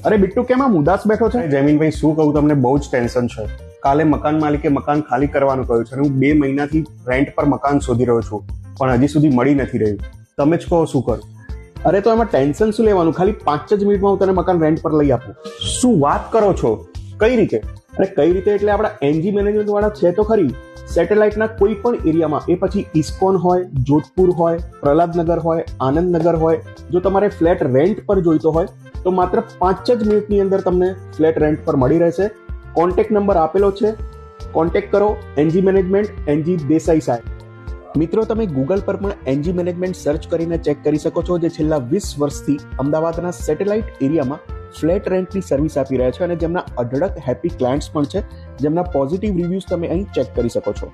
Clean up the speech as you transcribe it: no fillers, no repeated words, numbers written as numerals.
અરે બિટ્ટુ, કેમ આમ ઉદાસ બેઠો છે? જમીનભાઈ, શું કહું તમને, બહુ જ ટેન્શન છે. કાલે મકાન માલિકે મકાન ખાલી કરવાનું કહ્યું છે અને હું 2 મહિનાથી રેન્ટ પર મકાન શોધી રહ્યો છું, પણ હજી સુધી મળી નથી રહ્યું. તમે જ કહો શું કરું? અરે તો એમાં ટેન્શન શું લેવાનું, ખાલી 5 જ મિનિટમાં હું તને મકાન રેન્ટ પર લઈ આપું. શું વાત કરો છો? કઈ રીતે? અરે કઈ રીતે એટલે આપણા એનજી મેનેજમેન્ટ વાળા છે તો ખરી. સેટેલાઇટના કોઈ પણ એરિયામાં, એ પછી ઇસ્કોન હોય, જોધપુર હોય, પ્રહલાદનગર હોય, આનંદનગર હોય, જો તમારે ફ્લેટ રેન્ટ પર જોઈતો હોય તો માત્ર 5 જ મિનિટની અંદર તમને ફ્લેટ રેન્ટ પર મળી રહેશે. કોન્ટેક્ટ નંબર આપેલો છે, કોન્ટેક્ટ કરો. એનજી મેનેજમેન્ટ, એનજી દેસાઈ સાહેબ. મિત્રો, તમે ગૂગલ પર પણ એનજી મેનેજમેન્ટ સર્ચ કરીને ચેક કરી શકો છો, જે છેલ્લા 20 વર્ષથી અમદાવાદના સેટેલાઇટ એરિયામાં ફ્લેટ રેન્ટની સર્વિસ આપી રહ્યા છે અને જેમના અઢળક હેપી ક્લાયન્ટ્સ પણ છે, જેમના પોઝિટિવ રિવ્યૂઝ તમે અહીં ચેક કરી શકો છો.